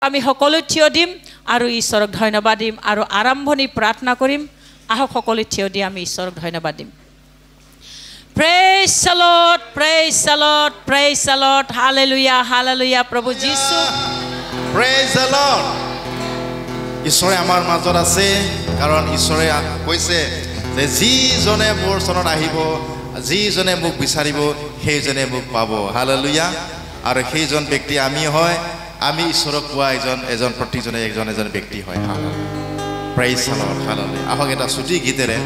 আমি সকলো থিয় দিম আৰু ঈশ্বৰক ধন্যবাদ দিম আৰু আৰম্ভণি প্ৰাৰ্থনা কৰিম আহক সকলো থিয় দি আমি ঈশ্বৰক ধন্যবাদ দিম Praise the Lord, praise the Lord, praise the Lord. Hallelujah, hallelujah. Prabhu Jisu. Praise the Lord. ঈশ্বৰে আমাৰ মাজত আছে কাৰণ ঈশ্বৰে কৈছে যে যিজনে মোৰ চৰণত আহিব যিজনে মোক বিচাৰিব সেইজনে মোক পাব হালেলুয়া আৰু সেইজন ব্যক্তি আমি হয় আমি ঈশ্বৰক পোৱা এজন প্ৰতিজনে এজন ব্যক্তি হয় Praise the Lord, hallelujah. আহক এটা ছুটি গীতেৰে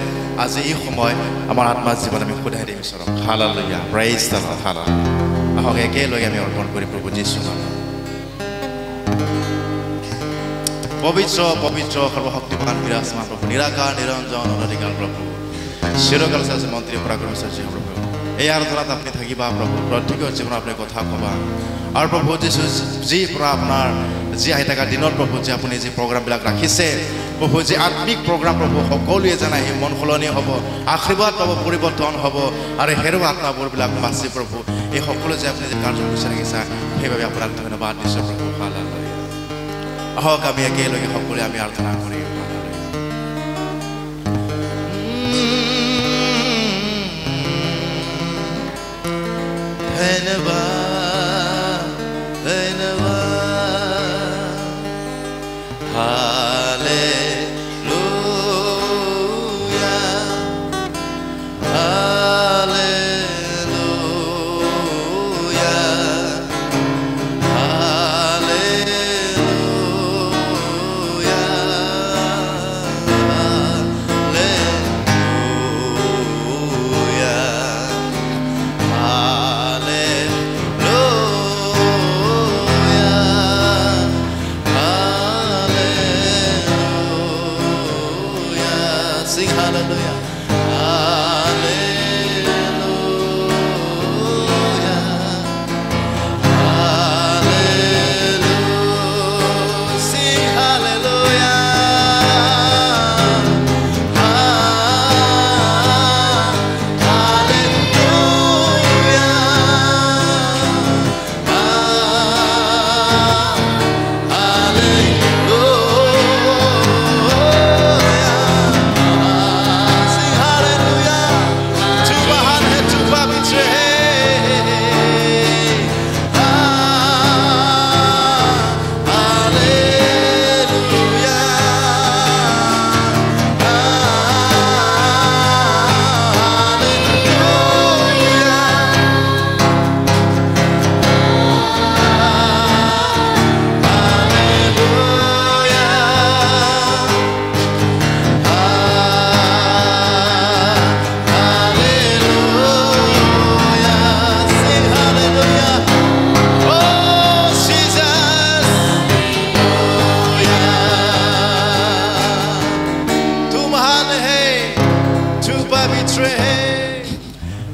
আজি এই সময় আমাৰ আত্মাৰ জীৱন আমি খুদাই দিম ঈশ্বৰক hallelujah Praise the Lord, hallelujah. আহক একেলগে আমি অৰ্পণ কৰি প্ৰভু যীশুৰ নামত পবিত্ৰ পবিত্ৰ সৰ্বশক্তিমান বিৰাজমান প্ৰভু নিৰাকাৰ নিৰঞ্জন অনধিকাৰ প্ৰভু চিৰকাল শাসন মন্ত্ৰী পৰাক্ৰমশালী প্ৰভু এই আৰাধনাত আপুনি থাকিবা প্ৰভু প্ৰত্যেকৰ জীৱনত আপুনি কথা ক'বা আৰু প্ৰভু যীশু যি পৰা আপোনাৰ যি আহি থকা দিনত প্ৰভু যে আপুনি যি প্ৰগ্ৰামবিলাক ৰাখিছে প্ৰভু যে আত্মিক প্ৰগ্ৰাম প্ৰভু সকলোৱে জানে এই মন সলনি হ'ব আশীৰ্বাদ পাব পৰিৱৰ্তন হ'ব আৰু হেৰুৱা আত্মাবোৰবিলাক বাচি প্ৰভু এই সকলো যে আপুনি যে কাৰ্যসূচী ৰাখিছে সেইবাবে আপোনাক ধন্যবাদ দিছোঁ প্ৰভু হালেলুয়া আহক আমি একেলগে সকলোৱে আমি আৰাধনা কৰিম ধন্যবাদ ধন্যবাদ hallelujah hallelujah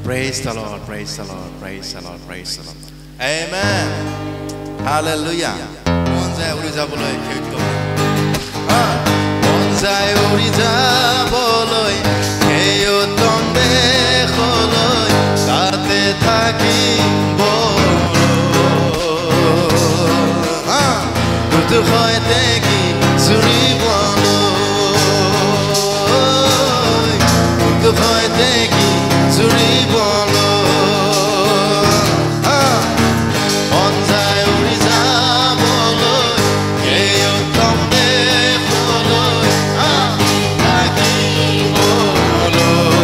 Praise the Lord, praise the Lord, praise the Lord, praise the Lord. Amen. Hallelujah. Monzai uriza boloi kheto. Monzai uriza boloi keyo tombe kholoi sate thaki boloi. Kutu khoite ki suri boloi. Kutu khoite ki suri boloi. Lord.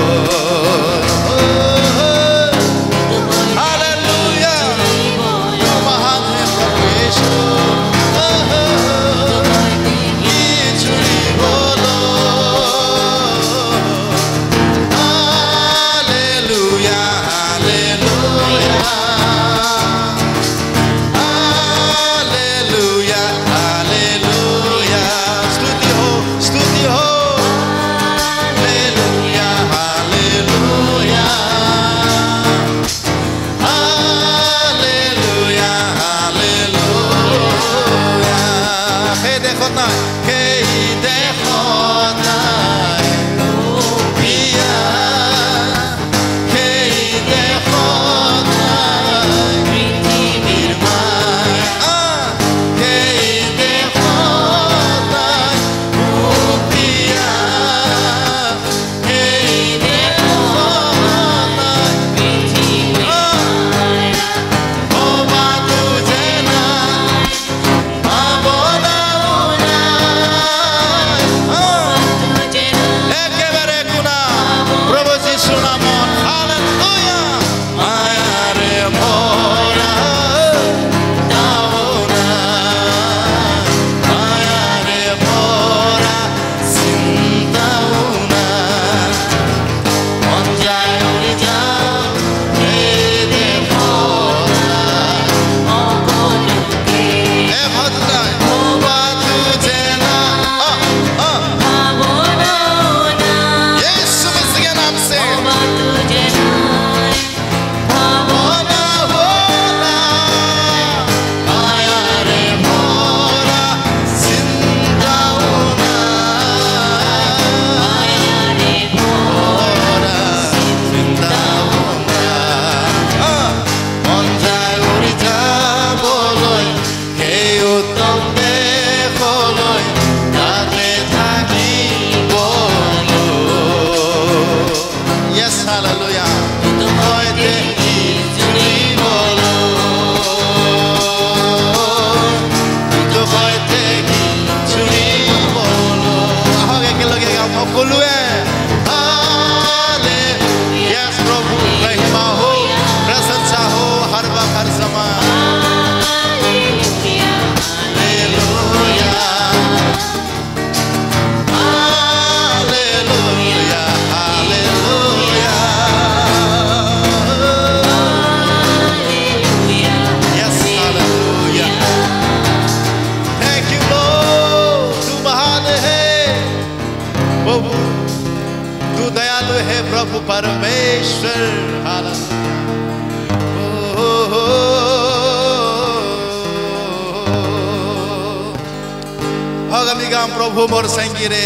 গাম প্ৰভু মোৰ সংগীৰে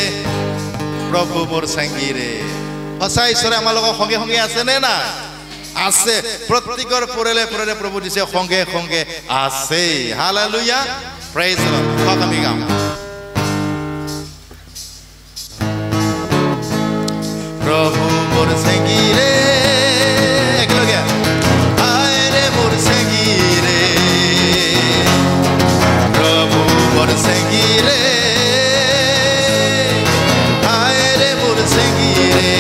প্ৰভু মোৰ সংগীৰে সঁচা ঈশ্বৰে আমাৰ লগত সংগে সংগে আছে নে না আছে প্ৰত্যেকৰ পৰেলে পৰেলে প্ৰভু দিছে সংগে সংগে আছে হালেলুয়া প্ৰেইজ দ্য লৰ্ড আমি গাম প্ৰভু মোৰ সংগীৰে একলগে আয় রে মোৰ সংগীৰে প্ৰভু মোৰ সংগীৰে আয় রে মোৰ সংগীৰে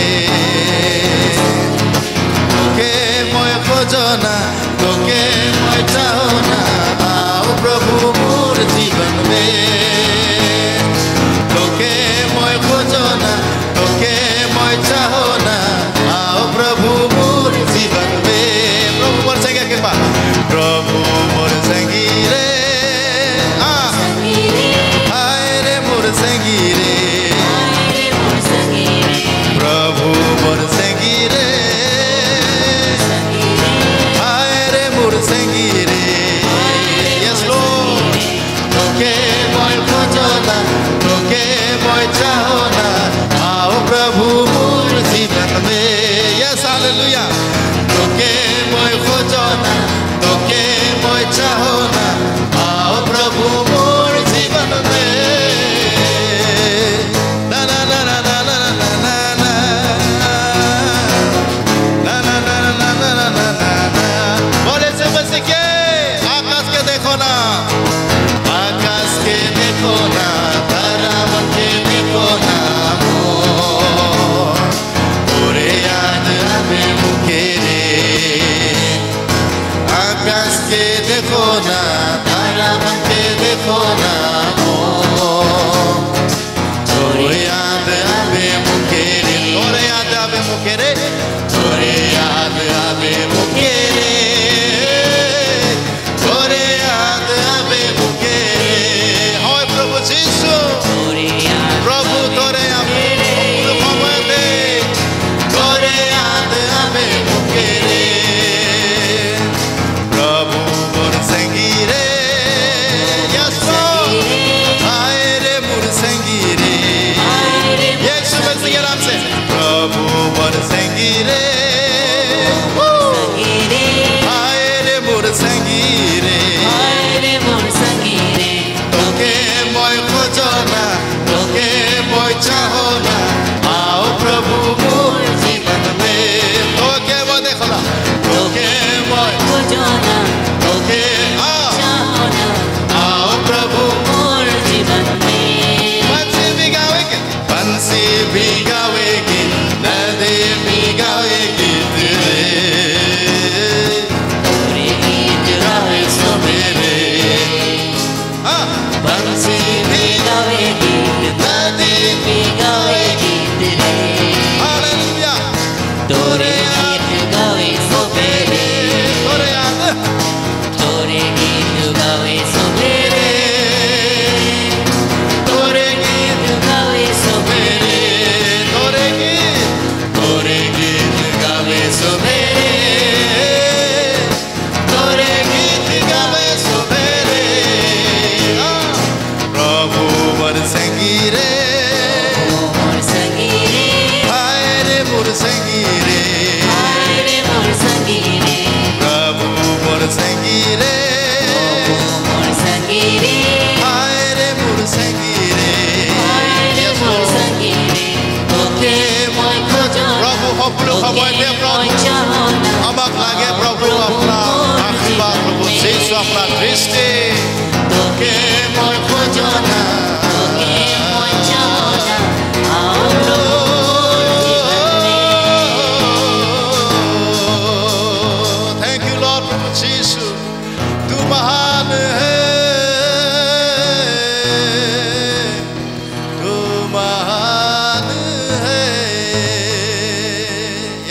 তোকে মই খোজনা তোকে মই চাহনা আও প্ৰভু মোৰ জীবন মে তোকে মই খোজনা তোকে মই চাহনা আও প্রভু মোর জীবন মে প্রভু মোর সঙ্গে কে পা প্রভু মোর সঙ্গী রে আয় রে মোর সঙ্গী রে প্রভু মোর সঙ্গী রে আয় রে মোর সঙ্গী রে ইয়েস লর্ড তোকে মই খোঁজনা তোকে মই চাহনা আও প্রভু মোর জীবন মে ইয়েস হালেলুয়া তোকে মই খোঁজনা তোকে মই চাহনা আও প্রভু মোর জীবন মে না না না না না না না না না না না না না না না না না বলে সে বসকে আকাশ কে দেখো না আকাশ কে দেখো না তারামন কে দেখো না ওরে याद आवे मुखे रे आकाश के देखो ना तारामन के देखो ना ओरे याद आवे मुखे रे ओरे याद आवे मुखे रे ओरे याद आवे मुखे रे ओरे याद आवे मुखे रे হয় প্রভু যিশু প্রভু তোরে আমি সময় দে তোরে याद आवे मुखे रे प्रभु मोर संगी रे यीशु आए रे मोर संगी रे यीशु मसीह के नाम से प्रभु मोर संगी रे आए रे मोर संगी रे তোকে মই খোঁজনা তোকে মই চাহনা আও প্রভু মোর জীবন মে তোকে মই দেখলা তোকে মই তোকে আও প্রভু बंसी भिगावेगी नदी भिगावेगी तेरे सवेरे बंसी भिगावेगी नदी हालेलुया तोरे याद गावे सवेरे तोरे याद तोरे गीत गावे सवेरे तोरे गीत गावे सवेरे तोरे गीत गावे सवेरे तोरे गीत गावे सवेरे प्रभु मोर संगी रे हाय रे मोर संगी रे प्रभु मोर संगी रे हाय रे मोर संगी रे তোকে মই খোঁজনা প্রভু সকলো সময়তে প্রভু আমাক লাগে প্রভু আপনার আশীর্বাদ প্রভু যিশু আপনার দৃষ্টি তোকে মই খোঁজনা थैंक यू लॉर्ड प्रभु यीशु तू महान है तू महान है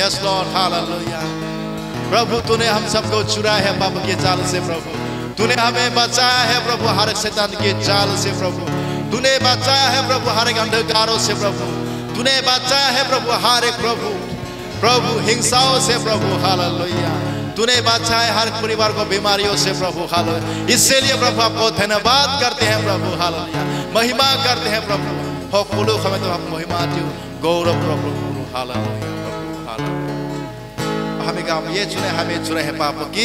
यस लॉर्ड हालेलुया प्रभु तूने हम सबको चुराया है पाप के जाल से प्रभु तूने हमें बचाया है प्रभु हर एक शैतान के जाल से प्रभु तूने बचाया है प्रभु हर एक अंधकारों से प्रभु तूने बचाया है प्रभु हर एक प्रभु हिंसाओं से प्रभु हालेलुया तूने बचाया हर परिवार को बीमारियों से प्रभु हालेलुया इसलिए प्रभु आपको धन्यवाद करते हैं प्रभु हालेलुया महिमा करते हैं प्रभु সকলো সময় তোমাক महिमा दियो गौरव प्रभु हालेलुया प्रभु हालेलुया हमें गाम ये चुने हमें चुने हैं पाप की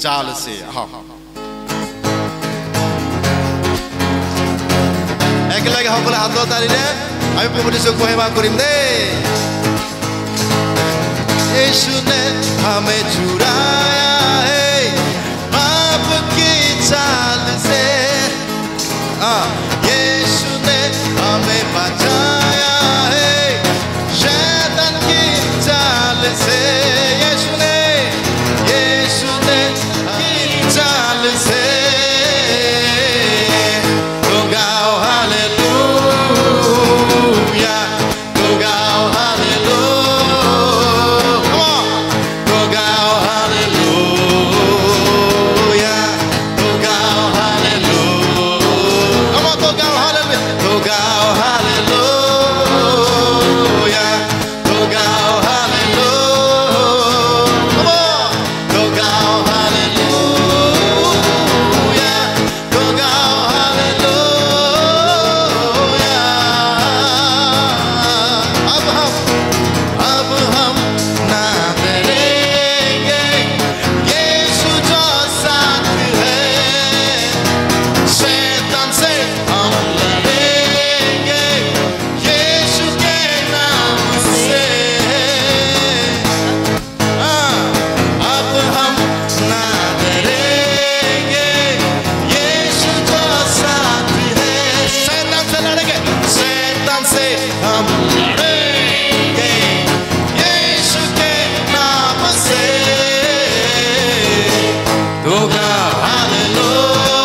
चाल से हाँ एक लगे हम बोले हाथ ताली ने हमें प्रभु यीशु को महिमा करें दे यीशु ने हमें छुड़ाया है पाप की चाल से यीशु ने हमें बचाया है शैतान की चाल से यीशु ने की चाल से तो गाओ हालेलुया तो गाओ हालेलुया तो गाओ हालेलुया तो गाओ हालेलुया तो गाओ हालेलुया तो गाओ हालेलुया तो गाओ हालेलुया तो गाओ हालेलुया तो गाओ हालेलुया अब हम ना डरेंगे यीशु जो साथ है शैतान से हम लड़ेंगे यीशु के नाम से अब हम ना डरेंगे यीशु जो साथ है शैतान से लड़ेंगे शैतान से हम लड़ेंगे यीशु के नाम से तो गाओ हालेलुया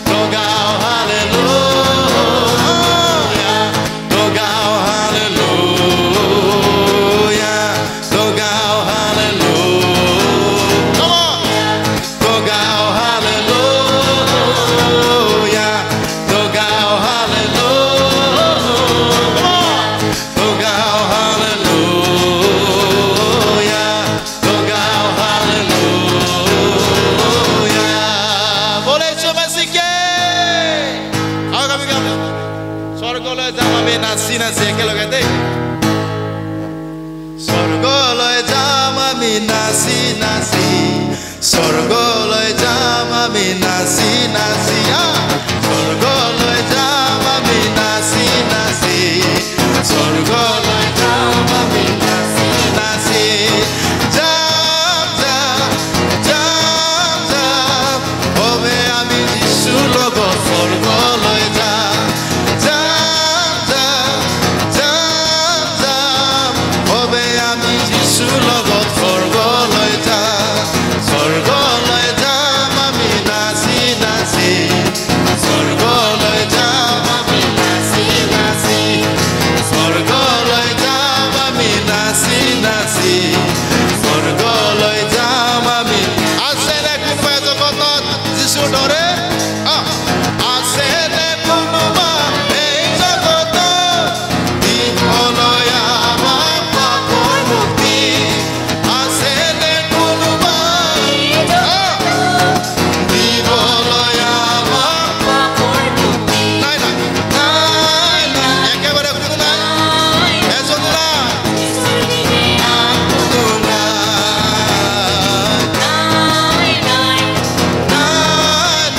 तो गाओ हालेलुया तो गाओ हालेलुया तो गाओ हालेलुया तो गाओ हालेलुया तो गाओ हालेलुया तो गाओ हालेलुया तो गाओ हालेलुया बोले यीशु मसीह के आओ कभी कभी स्वर्गলৈ যাম আমি নাচি নাচি একেলগে দেই স্वर्गলৈ যাম আমি নাচি নাচি স্वर्गলৈ যাম আমি নাচি নাচি স্वर्गলৈ যাম আমি নাচি নাচি স্वर्गলৈ যাম আমি নাচি নাচি যাম যাম যাম যাম হবে আমি যিশুৰ লগত স্वर्गলৈ যাম যাম যাম যাম যাম হবে আমি যিশুৰ লগত স্वर्गলৈ যাম স্वर्गলৈ যাম আমি নাচি নাচি স্वर्गলৈ যাম আমি নাচি নাচি স্वर्गলৈ যাম আমি নাচি নাচি স্वर्गলৈ যাম আমি আছে নে কোনোবা জগতত যিশুৰ দৰে আছে নে কোনোবা এই জগতত দিবলৈ আমাক পাপৰ মুক্তি আছে নে কোনোবা দিবলৈ আমাক পাপৰ মুক্তি নাই নাই নাই নাই একেবাৰে কোনো নাই এজন নাই কোনো নাই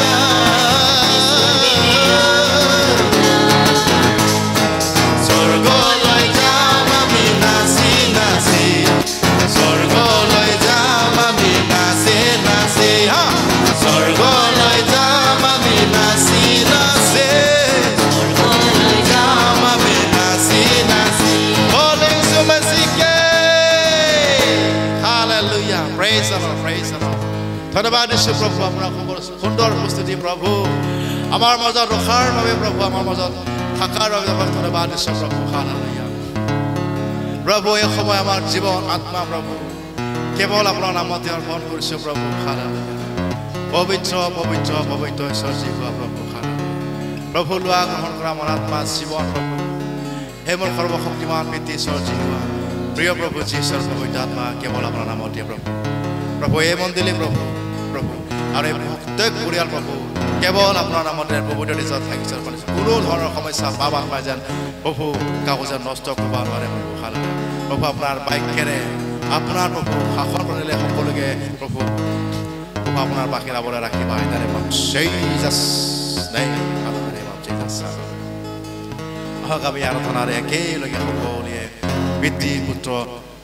নাই স্वर्গলৈ যাম আমি নাচি নাচি স্वर्गলৈ যাম আমি নাচি নাচি স্वर्गলৈ যাম আমি নাচি নাচি স্वर्गলৈ যাম আমি নাচি নাচি बोले यीशु मसीह के हालेलुया प्रेज द लॉर्ड ধন্যবাদ দিছোঁ প্ৰভু আপোনাৰ খবৰ সুন্দৰ উপস্থিতি প্ৰভু আমাৰ মাজত ৰখাৰ বাবে প্ৰভু আমাৰ মাজত থাকাৰ বাবে আপোনাক ধন্যবাদ দিছোঁ প্ৰভু হালেলুয়া প্ৰভু এই সময় আমাৰ জীৱন আত্মা প্ৰভু কেৱল আপোনাৰ নামতে অৰ্পণ কৰিছোঁ প্ৰভু হালেলুয়া পবিত্ৰ পবিত্ৰ পবিত্ৰ ঈশ্বৰজী হোৱা প্ৰভু হালেলুয়া প্ৰভু লোৱা গ্ৰহণ কৰা আমাৰ আত্মা জীৱন প্ৰভু হে মোৰ সৰ্বশক্তিমান পিতৃ ঈশ্বৰজী হোৱা প্ৰিয় প্ৰভু যীশুৰ পবিত্ৰ আত্মা কেৱল আপোনাৰ নামতে প্ৰভু প্ৰভু এই মন্দিৰে প্ৰভু আৰু এই প্ৰত্যেক পৰিয়াল প্ৰভু কেৱল আপোনাৰ নামতে পবিত্ৰ নিজৰ থাকিছে কোনো ধৰণৰ সমস্যা পাপ আত্মাই যেন প্ৰভু কাকো যেন নষ্ট কৰিব নোৱাৰে প্ৰভু হালেলুয়া প্ৰভু আপোনাৰ বাক্যেৰে আপোনাৰ প্ৰভু শাসন কৰিলে সকলোকে প্ৰভু আপোনাৰ বাহিৰ আৱৰাই ৰাখিবা in the name of Jesus name in the name of Jesus আহক আমি আৰাধনাৰে একেলগে সকলোৱে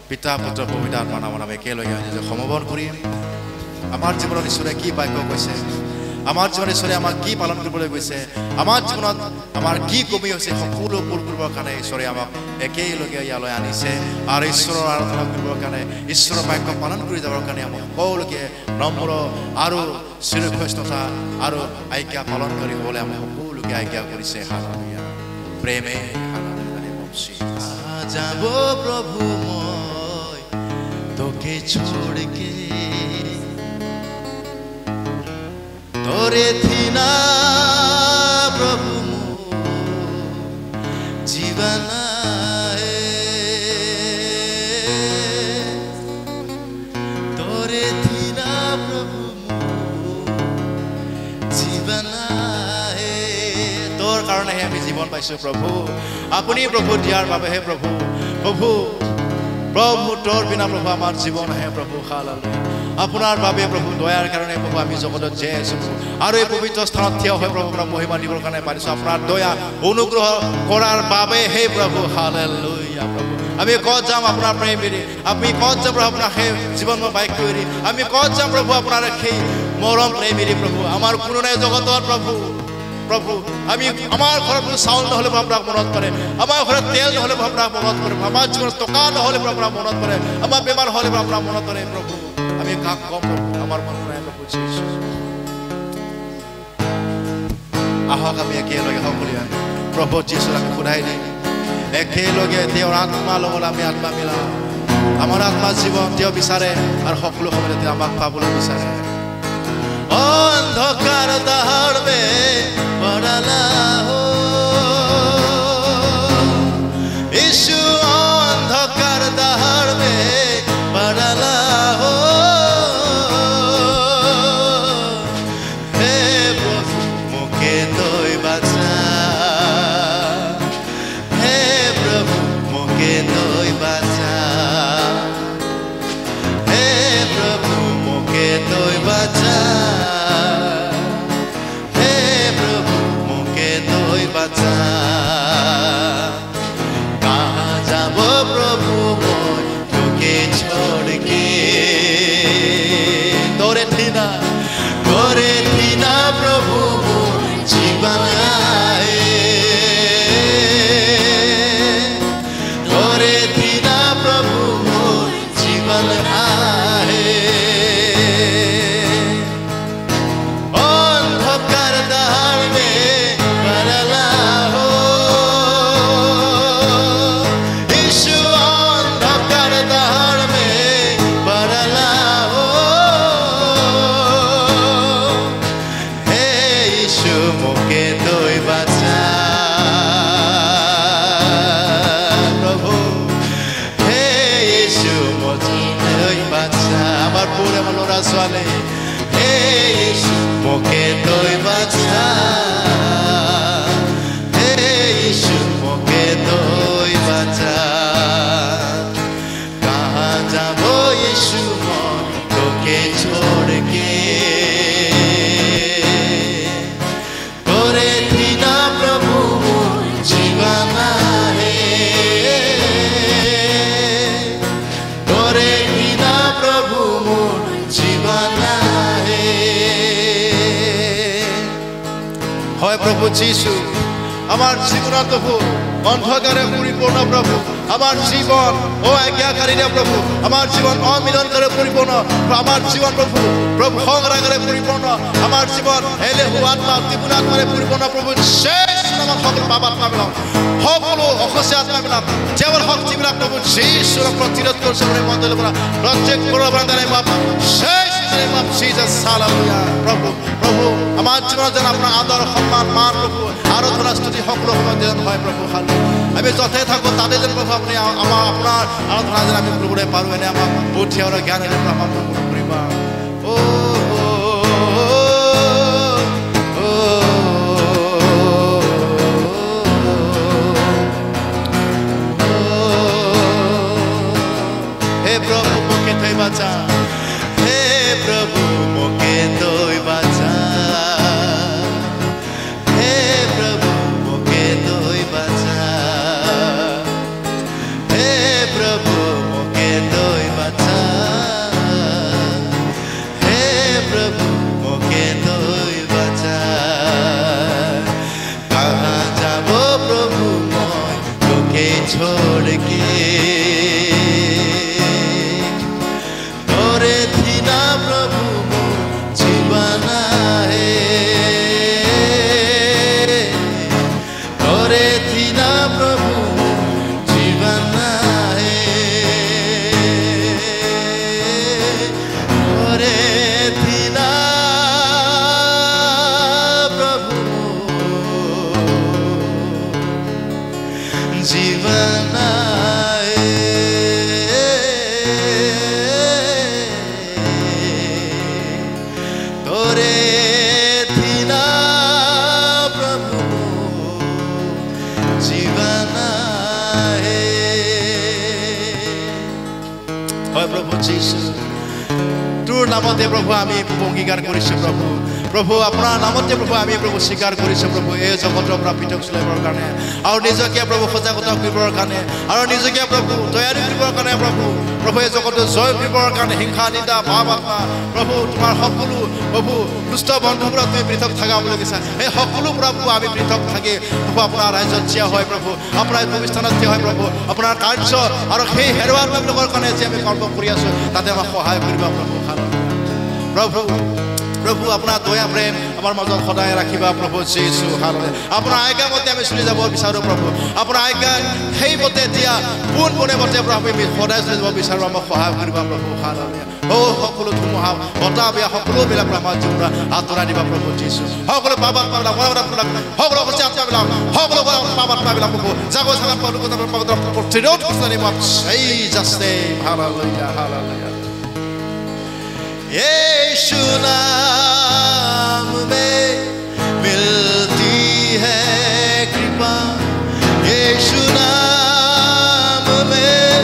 পিতা পুত্ৰ পবিত্ৰ আত্মাৰ নামত আমি একেলগে নিজে সমৰ্পণ কৰিম আমাৰ জীৱনত ঈশ্বৰে কি বাক্য কৈছে আমাৰ জীৱনত ঈশ্বৰে আমাক কি পালন কৰিবলৈ গৈছে আমাৰ জীৱনত আমাৰ কি কমি হৈছে সকলো পূৰ কৰিবৰ কাৰণে ঈশ্বৰে আমাক একেলগে ইয়ালৈ আনিছে আৰু ঈশ্বৰৰ আৰাধনা কৰিবৰ কাৰণে ঈশ্বৰৰ বাক্য পালন কৰি যাবৰ কাৰণে আমাক সকলোকে নম্ৰ আৰু চিৰক্ষতা আৰু আজ্ঞা পালন কৰি হ'বলৈ আমাক সকলোকে আজ্ঞা কৰিছে হালেলুয়া প্ৰেমে হালেলুয়া যাব প্ৰভু মই তোকে छोड़के तोरे थीना प्रभु जीवन तोरे थीना प्रभु जीवन तोर कारण है আমি জীবন পাইছো প্ৰভু আপুনি প্ৰভু দিয়াৰ বাবে হে প্ৰভু প্ৰভু প্ৰভু তোৰ বিনা প্ৰভু আমাৰ জীৱন হে প্ৰভু হালেলুয়া আপোনাৰ বাবে প্ৰভু দয়াৰ কাৰণে প্ৰভু আমি জগতত জীয়াই আছো আৰু এই পবিত্ৰ স্থানত থিয় হৈ প্ৰভু আপোনাৰ মহিমা দিবৰ কাৰণে পাৰিছো আপোনাৰ দয়া অনুগ্ৰহ কৰাৰ বাবে হে প্ৰভু হালেলুয়া প্ৰভু আমি ক'ত যাম আপোনাৰ প্ৰেম এৰি আমি ক'ত যাম প্ৰভু আপোনাৰ সেই জীৱনৰ বাক্য এৰি আমি ক'ত যাম প্ৰভু আপোনাৰ সেই মৰম প্ৰেম এৰি প্ৰভু আমাৰ কোনো নাই জগতত প্ৰভু প্ৰভু আমি আমাৰ ঘৰত চাউল নহলে আপোনাক মনত পৰে আমাৰ ঘৰত তেল নহলে আপোনাক মনত পৰে আমাৰ জীৱনত টকা নহলে আপোনাক মনত পৰে আমাৰ বেমাৰ হলে আপোনাক মনত পৰে প্ৰভু আমি কাক কম আমাৰ মন নাই প্ৰভু যীশু আহক আমি একেলগে সকলোৱে প্ৰভু যীশুক আমি খুদাই দিম একেলগে তেওঁৰ আত্মা লগত আমি আত্মা মিলাও আমাৰ আত্মা জীৱন তেওঁ বিচাৰে আৰু সকলো সময়তে আমাক পাবলৈ বিচাৰে অন্ধকাৰ দাহৰ মে পড়ালা হো यीशु অন্ধকার দাহর মে পড়ালা হো হে প্রভু মুকে তোই বাঁচা হে প্রভু মুকে তোই বাঁচা হে প্রভু মুকে তোই বাঁচা कहाँ जाबो प्रभु मोर तोके छोड़ के तोरे थीना प्रभु मोर जीवन आए तोरे थीना प्रभु मोर जीवन आए अंधकार दाहर में Suale, hey, Yeshua, moke toy bacha, hey, Yeshua, moke toy bacha. कहाँ जाबो यीशु तोके छोड़ के तोरे थीना प्रभु जीवन है तोरे थीना प्रभु হয় প্রভু যীশু আমার জীবন প্রভু অন্ধকারে পরিপূর্ণ প্রভু আমার জীবন ও আজ্ঞাকারীরা প্রভু আমার জীবন অমিলনকারে পরিপূর্ণ আমার জীবন প্রভু প্রভু সংগ্রামে পরিপূর্ণ আমার জীবন এলে আত্মা ত্রিপুর আত্মারে পরিপূর্ণ প্রভু শেষ আমার সকল বাবা আত্মা মিলাম সকল অখসে আত্মা মিলাম যেমন শক্তি মিলাম প্রভু যীশুর প্রতিরোধ করছে মন্দির প্রত্যেক প্রবন্ধনে বাবা শেষ of Jesus hallelujah প্রভু প্রভু আমার জীবন যেন আপনার আদর সম্মান মান প্রভু আরাধনা স্তুতি সকল সময় যেন হয় প্রভু হালেলুয়া আমি যতে থাকো তাদের যেন প্রভু আপনি আমার আপনার আরাধনা যেন আমি প্রভুরে পারো এনে আমার বুদ্ধি আর জ্ঞানের আমার প্রভু করিবা ও ও ও যীশু তোৰ নামতে প্ৰভু আমি অংগীকাৰ কৰিছোঁ প্ৰভু প্ৰভু আপোনাৰ নামতে প্ৰভু আমি প্ৰভু স্বীকাৰ কৰিছোঁ প্ৰভু এই জগতৰ পৰা পৃথক চলিবৰ কাৰণে আৰু নিজকে প্ৰভু সজাগতা কৰিবৰ কাৰণে আৰু নিজকে প্ৰভু তৈয়াৰী কৰিবৰ কাৰণে প্ৰভু প্ৰভু এই জগতটো জয় কৰিবৰ কাৰণে হিংসা নিন্দা ভাৱ আত্মা প্ৰভু তোমাৰ সকলো প্ৰভু দুষ্ট বন্ধুৰ পৰা তুমি পৃথক থাকা বুলি কৈছা এই সকলো প্ৰভু আমি পৃথক থাকি প্ৰভু আপোনাৰ ৰাজ্যত থিয় হয় প্ৰভু আপোনাৰ ভৱিষ্যত থিয় হয় প্ৰভু আপোনাৰ কাৰ্য আৰু সেই হেৰুৱা লোকৰ কাৰণে যে আমি কৰ্ম কৰি আছোঁ তাতে আমাক সহায় কৰিবা প্ৰভু প্ৰভু প্ৰভু আপোনাৰ দয়া প্ৰেম আমাৰ মাজত সদায় ৰাখিবা প্ৰভু যীশু হালেলুয়া আপোনাৰ আজ্ঞা মতে আমি চলি যাব বিচাৰোঁ প্ৰভু আপোনাৰ আজ্ঞা সেই মতে দিয়া পোনপোনে মতে প্ৰভু আমি সদায় চলি যাব বিচাৰোঁ আমাক সহায় কৰিবা প্ৰভু হালেলুয়া সকলো ধুমুহা বতাহ বেয়া সকলোবিলাক আমাৰ জীৱনত আঁতৰাই দিবা প্ৰভু যীশু সকলো পাপাত্মাবিলাক সকলো আত্মাবিলাক সকলো পাপাত্মাবিলাক প্ৰভু জাগো জাগা প্ৰতিৰোধ কৰি Jesus name hallelujah hallelujah यीशु नाम में मिलती है कृपा यीशु नाम में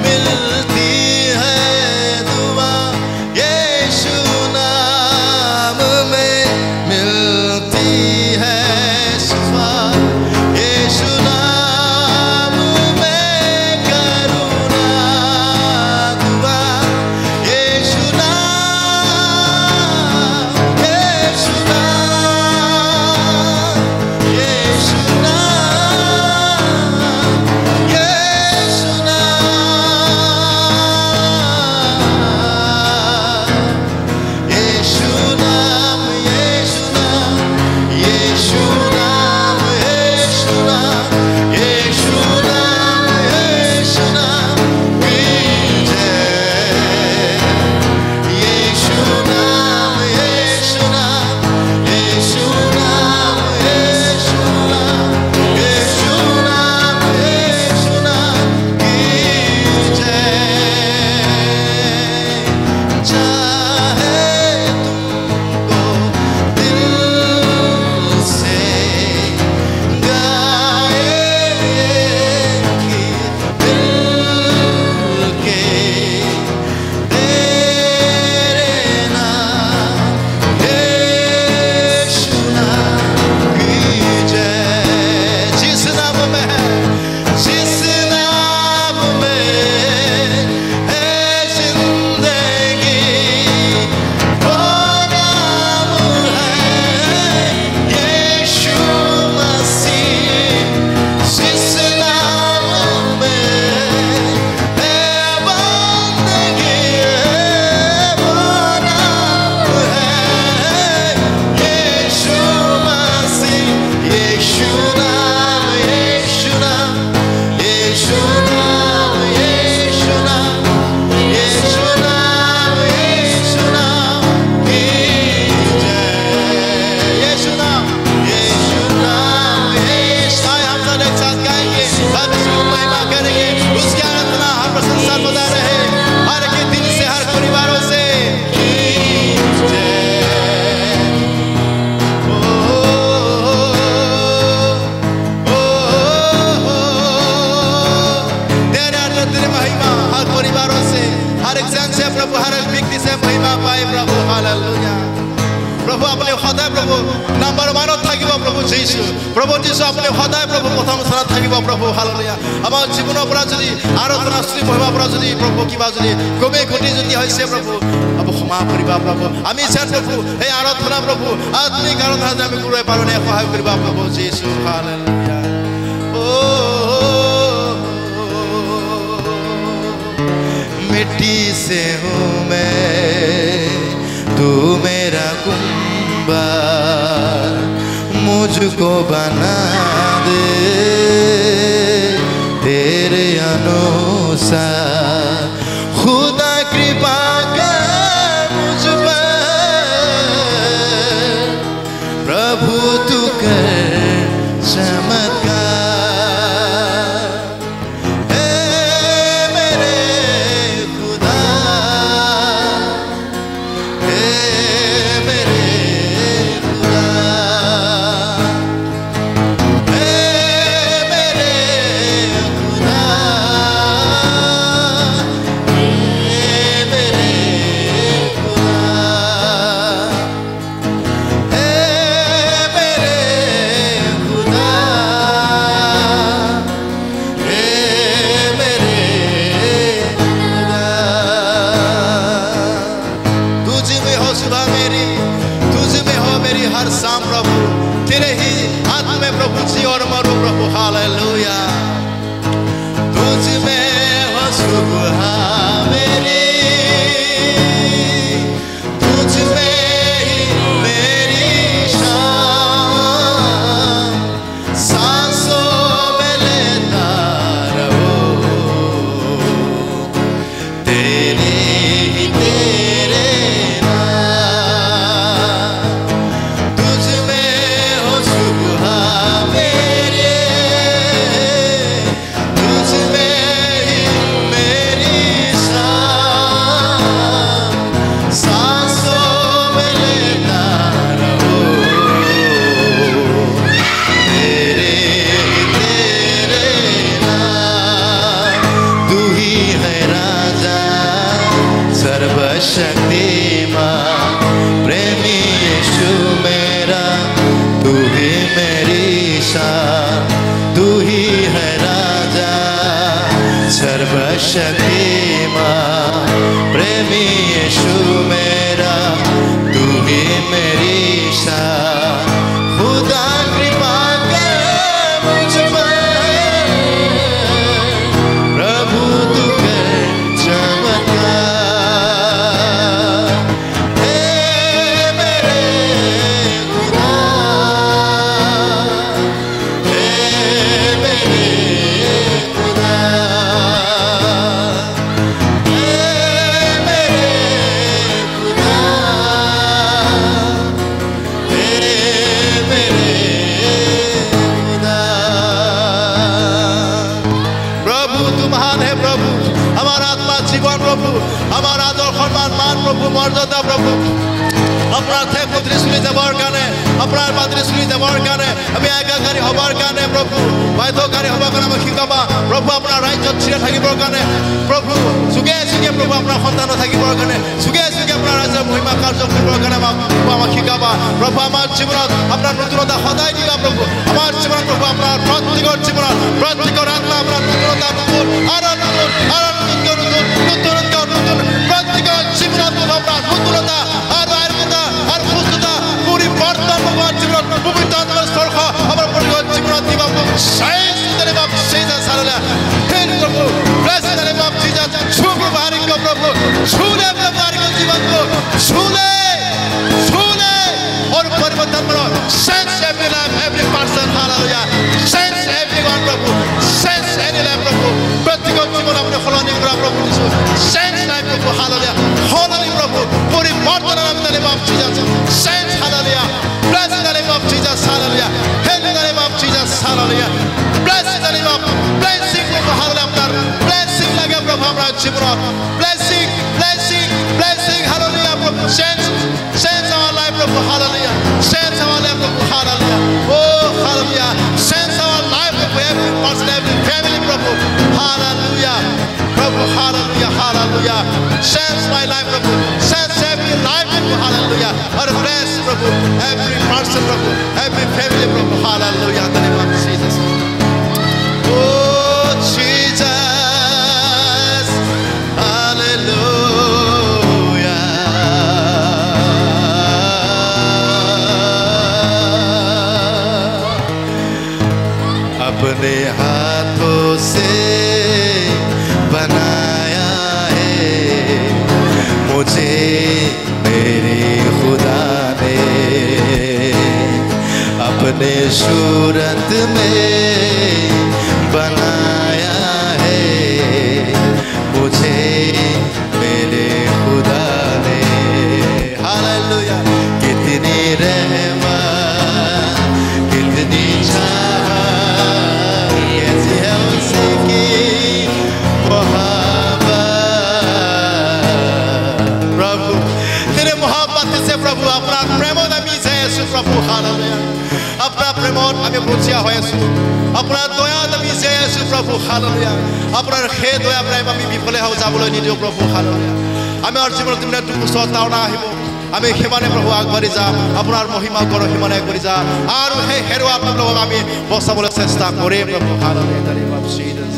मिलती है दुआ यीशु नाम में मिलती है शिफा यीशु नाम में करुणा दुआ यीशु मिट्टी से हूँ मैं तू मेरा कुंभार मुझको बना दे तेरे अनुसार खुदा कृपा कर मुझ पर प्रभु तू कर चमत्कार हे मेरे खुदा हे मेरे खुदा शाम प्रभु तेरे ही हाथ में प्रभु जी और मरो प्रभु हालेलुया तुझ में हो सुबह मेरी तुझ में ही मेरी शाम सांसों में लेता रहो तेरे ही तेरे शक्तिमान प्रेमी यीशु मेरा तू ही मेरी शान तू ही है राजा सर्वशक्तिमान प्रेमी यीशु मेरा तू ही मेरी शान खुदा कृपा कर मुझ पर प्रभु तू कर चमत्कार प्रभु मर्यादा प्रभु अपना थे पुत्री सुनी जबर गाने अपना पात्री सुनी जबर गाने हमें आज्ञाकारी हबार गाने प्रभु बाध्यकारी हबार गाने हमें शिकाबा प्रभु अपना राज्य छिरे থাকিবৰ गाने प्रभु सुगे सुगे प्रभु अपना सन्तान থাকিবৰ गाने सुगे सुगे अपना राज्य महिमा कार्य কৰিবৰ गाने আমাক শিকাবা प्रभु আমার জীবনত আপনার নতুনতা সদায় দিবা प्रभु আমার জীবনত प्रभु আপনার প্রত্যেকৰ জীবনত প্রত্যেকৰ আত্মা আপনার নতুনতা নতুন আর নতুন প্রত্যেকৰ জীবনত আপনার নতুনতা আর আয়ুর্বেদা আর সুস্থতা পরিবর্তন আমার জীবনত পবিত্র আত্মার স্পর্শ আমার পরিবার জীবনত দিবা সাইন্স তেরে বাপ সেইজা সারালা হে প্রভু ব্লেস তেরে বাপ জিজা শুভ বারিক প্রভু শুনে বারিক জীবন को শুনে শুনে और परिवर्तन करो sense every life every person hallelujah sense everyone प्रभु सेंस एनी लाइफ प्रभु प्रत्येक जीवन अपने खलनी करा प्रभु यीशु सेंस लाइफ प्रभु हालेलुया होली प्रभु परिवर्तन नाम तेरे बाप Jesus sense hallelujah bless the name of Jesus hallelujah hail the name of Jesus hallelujah bless the name of blessing प्रभु हालेलुया अपना ब्लेसिंग लगे प्रभु हमरा जीवन ब्लेसिंग ब्लेसिंग ब्लेसिंग हालेलुया प्रभु सेंस सेंस आवर लाइफ प्रभु हालेलुया सेंस आवर लाइफ प्रभु hallelujah oh hallelujah sense our life प्रभु every person every family प्रभु हालेलुया प्रभु hallelujah hallelujah sense my life प्रभु sense every life प्रभु hallelujah और bless प्रभु every person प्रभु every family प्रभु hallelujah in the name of Jesus oh Jesus hallelujah अपने हाथों से बनाया है मुझे मेरे खुदा ने अपने सूरत में बनाया है मुझे मेरे खुदा ने हालेलुया कितनी रहमत कितनी प्रभु अपना प्रेमत आमी जाय आছো प्रभु हालेलुया अपना प्रेमत आमी বুঝিয়া হৈ আছো अपना দয়াত आमी जाय आছো प्रभु हालेलुया আপনার হে দয়া প্রেম আমি বিফলে হও যাবলৈ নিদিও प्रभु हालेलुया আমার জীবনত তুমি দুখ সতাওনা আহিব আমি হিমানে प्रभु আগবাড়ি যাম আপনার মহিমা করো হিমানে আগবাড়ি যা আর হে হেরো আপনার প্রভু আমি বসাবলৈ চেষ্টা করে प्रभु हालेलुया তারে বাপ Jesus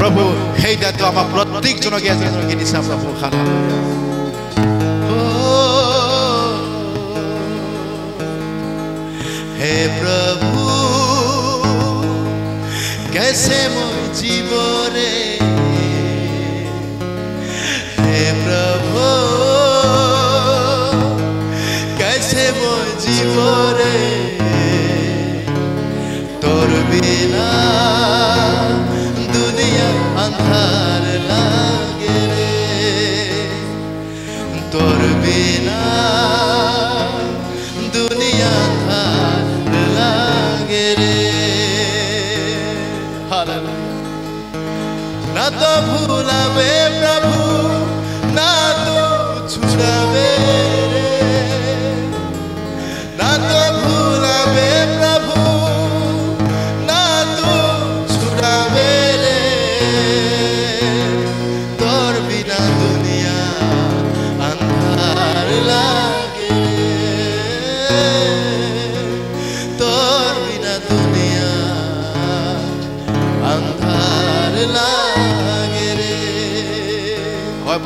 प्रभु হে দায়িত্ব আমার প্রত্যেক জনকে আজকে দিছা प्रभु हालेलुया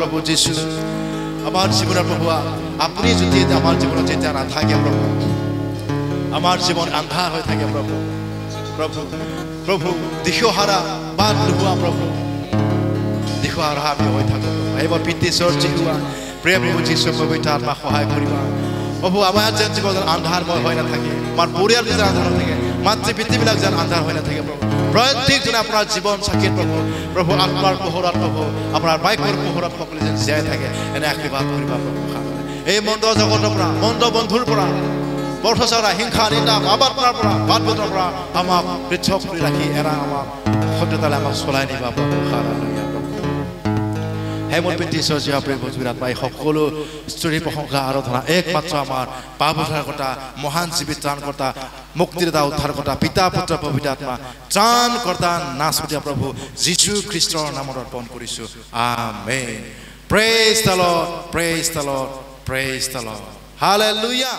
প্ৰভু যীশু আমাৰ জীৱনৰ প্ৰভু আপুনি যদি আমাৰ জীৱনত যেতিয়া নাথাকে প্ৰভু আমাৰ জীৱন আন্ধাৰ হৈ থাকে প্ৰভু প্ৰভু প্ৰভু দিশহাৰা বাট নোহোৱা প্ৰভু দিশহাৰা আমি হৈ থাকোঁ এইবাৰ পিতৃশ্বৰ যিহুৱা প্ৰিয় প্ৰভু যীশু পবিত্ৰ আত্মা সহায় কৰিবা প্ৰভু আমাৰ যেন জীৱন আন্ধাৰময় হৈ নাথাকে আমাৰ পৰিয়াল যেন আন্ধাৰ হৈ থাকে মাতৃ পিতৃবিলাক যেন আন্ধাৰ হৈ নাথাকে প্ৰভু প্ৰত্যেকজনে আপোনাৰ জীৱন চাকিত প্ৰভু প্ৰভু আত্মাৰ পোহৰত প্ৰভু আপোনাৰ বাইকৰ পোহৰত সকলোৱে যেন জীয়াই থাকে এনে আশীৰ্বাদ কৰিবা প্ৰভু এই মন্দ জগতৰ পৰা মন্দ বন্ধুৰ পৰা বৰ্ষচাৰা হিংসা নিন্দা আবাদৰ পৰা বাদ বতৰ পৰা আমাক পৃথক কৰি ৰাখি এৰা আমাক সত্যতালে আমাক চলাই নিবা প্ৰভু হালেলুয়া হে মোৰ পিতৃশ্বৰ জীৱা প্ৰভু আত্মাই সকলো স্তুতি প্ৰশংসা আৰাধনা একমাত্ৰ আমাৰ পাপধাৰকৰ্তা মহান জীৱিত ত্ৰাণকৰ্তা মুক্তিদাতা উদ্ধাৰকৰ্তা পিতা পুত্ৰ পবিত্ৰ আত্মা ত্ৰাণকৰ্তা নাছতীয়া প্ৰভু যীশু খ্ৰীষ্টৰ নামত অৰ্পণ কৰিছোঁ amen praise the lord praise the lord praise the lord hallelujah